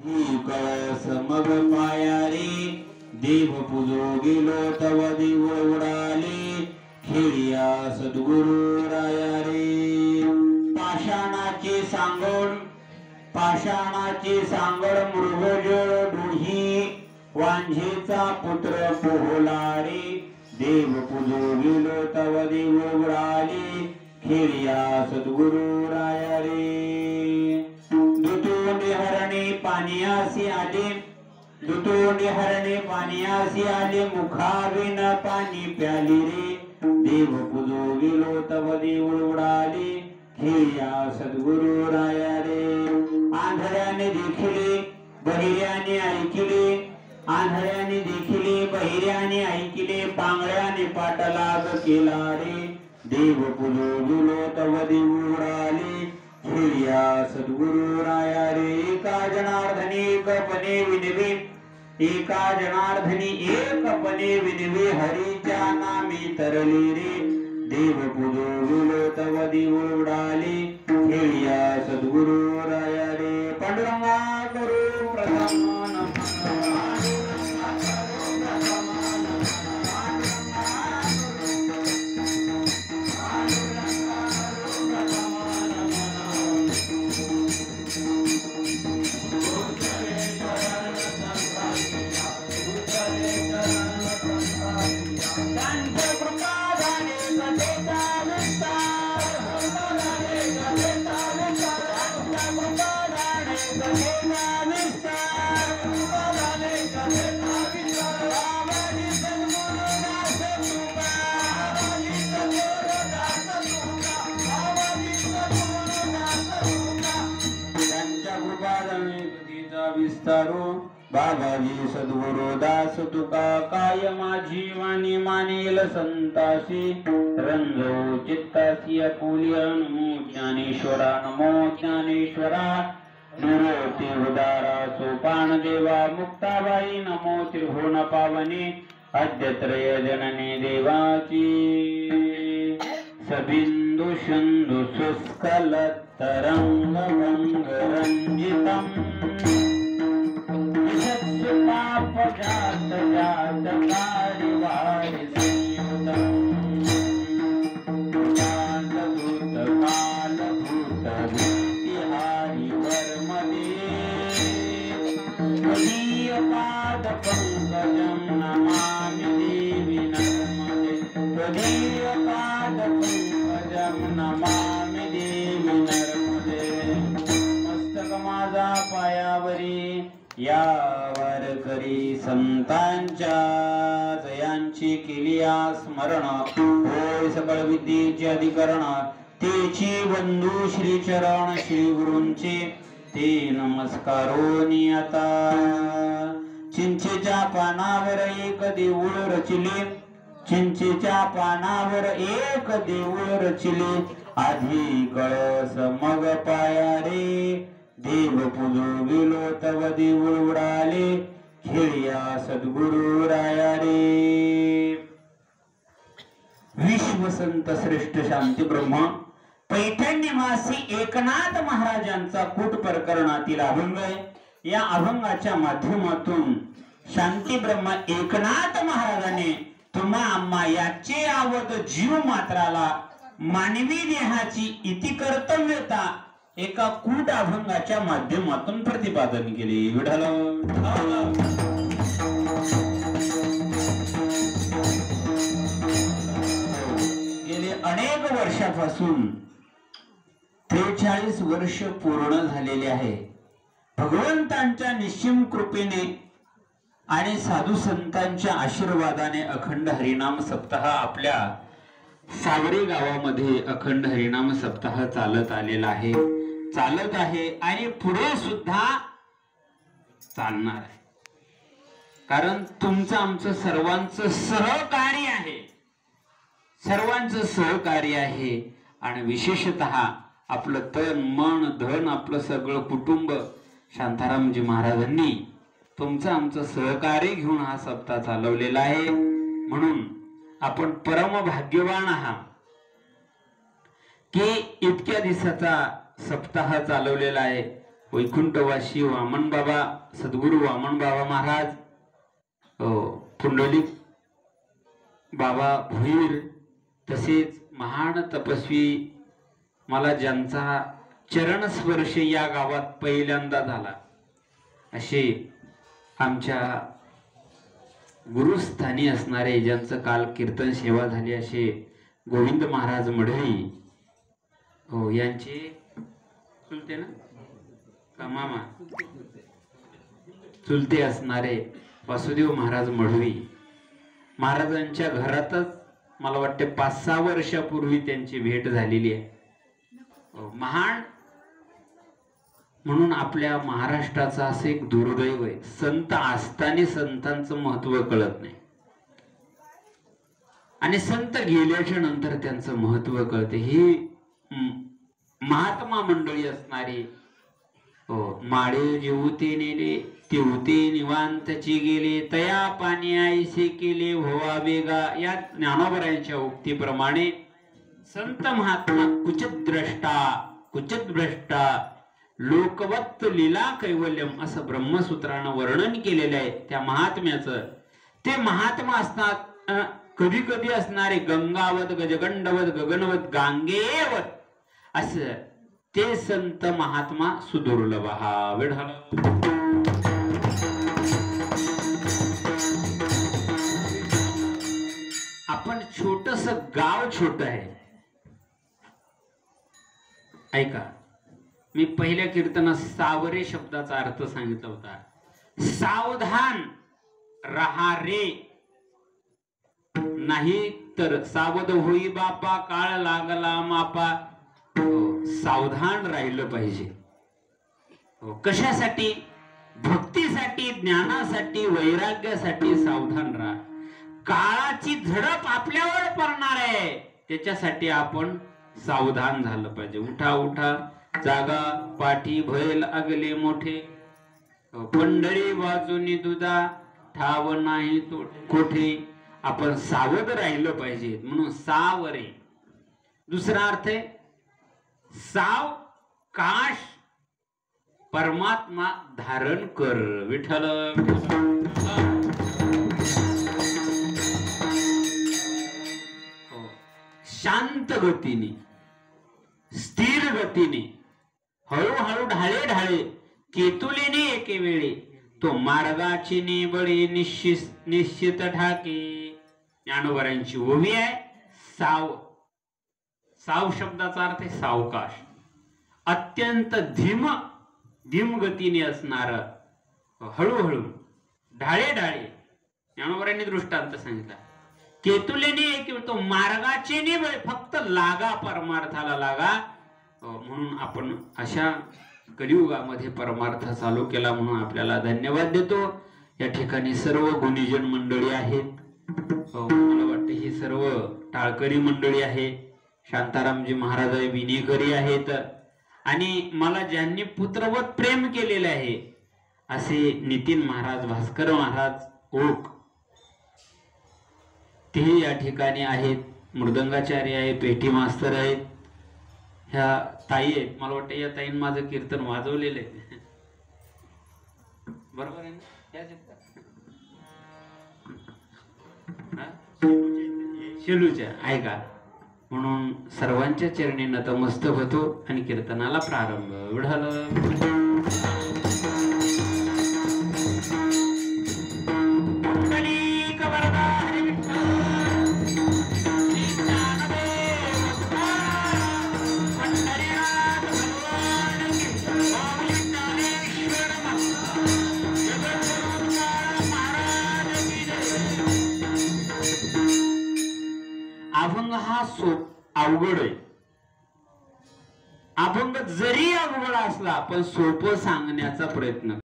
कळस मग पाया रे देव पूजो गेलो तव देव उडाले खेळिया सद्गुरु राया रे पाषाणाची सांगड मृगजळ डोही वांझेचा पुत्र पोहला रे देव पूजो गेलो तव देव उडाले खेळिया सद्गुरु राया रे दुतोंडी हरणे पाण्यासी आले मुखाविन पाणी प्याली रे देव पूजो गेलो तव देव उडाले खेळिया सद्गुरु राया रे आंधळ्याने देखिले बहिऱ्याने ऐकिले पांगळ्याने पाटलाग केला रे देव पूजो गेलो तव देव उडाले खेळिया सद्गुरु राया रे एका जनार्दनी एकपणे विनवे हरीच्या नामी तरले रे देव पूजो गेलो तव देव उडाले खेळिया सद्गुरु राया रे पांडुरंगा करू प्रथम बाबाजी सद्गुरु दास तुका काय माझी वाणी मानेल संतासी रंजो चित्तासी अकुलिया नमो ज्ञानेश्वरा निरोती उदारा सोपान देवा मुक्ताबाई नमो त्रिभुवन पावनी अद्यत्रय जननी देवाची सबिंदु सिंधु शुष्कल तरंग भंग रंजितम जात जात कारिवारि संयुतम शांत भूत काल भूत विहारी वर्मदे त्वदीय पाद पंकजं नमामि देवी नर्मदे त्वदीय पाद पंकजं नमामि देवी नर्मदे मस्तक माझा पायावरी यावर करी संतांच्या जयांची केलिया स्मरण होय सकळ विद्येचे अधिकरण तेची बंधू श्री चरण श्री गुरूंचे ते नमस्कारोनी आता चिंचेच्या पानावर एक देऊळ रचिले आधी कळस मग पाया रे देव पूजो गेलो तव देव उडाले खेळिया सद्गुरु राया रे विश्वसंत श्रेष्ठ शांती ब्रह्म पैठण निवासी एकनाथ महाराजांचा कूट प्रकरणातील अभंग आहे। या अभंगाच्या माध्यमातून शांती ब्रह्म एकनाथ महाराजांनी तुम्हा आम्हा याचे आवत जीव मात्राला मानवी देहाची इति कर्तव्यता एका कूट अभंगाच्या माध्यमातून प्रतिपादन केले। विठ्ठल गेले अनेक वर्षापासून 43 वर्ष पूर्ण झालेले आहे। भगवंतांच्या निश्चिम कृपेने आणि साधू संतांच्या आशीर्वादाने अखंड हरिनाम सप्ताह आपल्या सावरी गावामध्ये अखंड हरिनाम सप्ताह चालत आहे आणि पुढे सुद्धा चालणार आहे। कारण तुमचं आमचं सर्वांचं सहकार्य आहे आणि विशेषतः आपलं तन मन धन आपलं सगळं कुटुंब शांतारामजी महाराजांनी तुमचं आमचं सहकार्य घेऊन हा सप्ताह चालवलेला आहे। म्हणून आपण परम भाग्यवान आहात की इतक्या दिवसाचा सप्ताह चालवलेला आहे। वैकुंठवासी वामन बाबा सद्गुरू वामन बाबा महाराज, पुंडलिक बाबा भोईर, तसेच महान तपस्वी, मला ज्यांचा चरण स्पर्श या गावात पहिल्यांदा झाला असे आमच्या गुरुस्थानी असणारे, ज्यांचं काल कीर्तन सेवा झाली असे गोविंद महाराज मढळी, यांचे चुलते ना का मामा, चुलते असणारे वासुदेव महाराज मढवी महाराजांच्या घरातच मला वाटते 5-6 वर्षापूर्वी त्यांची भेट झालेली आहे. महान म्हणून आपल्या महाराष्ट्राचा असं एक दुर्दैव आहे, संत असताना संतांचं महत्व कळत नाही आणि संत गेल्याच्या नंतर त्यांचं महत्व कळते. ही महात्मा मंडळी असणारी, माळे जेवते नेले तेवते निवांतची गेले, तया पाणी आईसे केले व्हावा वेगा, या ज्ञानोबरायांच्या उक्तीप्रमाणे संत महात्मा कुचित भ्रष्टा लोकवत लीला कैवल्यम असं ब्रह्मसूत्रानं वर्णन केलेलं आहे. त्या महात्म्याचं, ते महात्मा असतात कधी कधी असणारे गंगावत गजगंडवत गगनवत गांगेवत असं ते संत महात्मा सुदुर्लभ हा विढाल. आपण छोटस गाव छोट आहे. ऐका, मी पहिल्या कीर्तनात सावरे शब्दाचा अर्थ सांगितला होता. सावधान रहा रे, नाही तर सावध होई बापा, काळ लागला मापा. सावधान राहिलं पाहिजे. कशासाठी? भक्तीसाठी, ज्ञानासाठी, वैराग्यासाठी सावधान राहा. काळाची झडप आपल्यावर पडणार आहे, त्याच्यासाठी आपण सावधान झालं पाहिजे. उठा उठा जागा पाठी, भय लागले मोठे, पंढरी वाजूनी दुधा ठाव नाही तो कोठे. आपण सावध राहिलं पाहिजे म्हणून सावरे. दुसरा अर्थ आहे सावकाश परमात्मा धारण कर. विठ्ठल शांत गतीने, स्थिर गतीने, हळूहळू ढाळे ढाळे केतुलीने एके वेळी तो मार्गाची निबळी निश्चित ठाके. ज्ञानोबरांची ओवी आहे. साव शब्दाचा अर्थ आहे सावकाश, अत्यंत धीम गतीने असणार, हळूहळू ढाळे ढाळे. ज्ञानोबरांनी दृष्टांत सांगितला. केतुलेने एक तो मार्गाचे निबळ, फक्त लागा, परमार्थाला लागा. म्हणून आपण अशा कलियुगामध्ये परमार्थ चालू केला म्हणून आपल्याला धन्यवाद देतो. या ठिकाणी सर्व गुणीजन मंडळी आहेत. मला वाटते ही सर्व टाळकरी मंडळी आहे. शांतारामजी महाराज विनेकरी आहेत. आणि मला ज्यांनी पुत्रवत प्रेम केलेले आहे असे नितीन महाराज, भास्कर महाराज ओक, ते या ठिकाणी आहेत. मृदंगाचार्य आहे, पेठी मास्तर आहेत, ह्या ताई आहेत. मला वाटतं या ताईन माझं कीर्तन वाजवलेलं आहे. बरोबर आहे ना? शेलूच्या ऐका. म्हणून सर्वांच्या चरणी नतमस्तक होतो आणि कीर्तनाला प्रारंभ. विढाल अभंग हा अवघड आहे. अभंग जरी अवघड असला पण सोपं सांगण्याचा प्रयत्न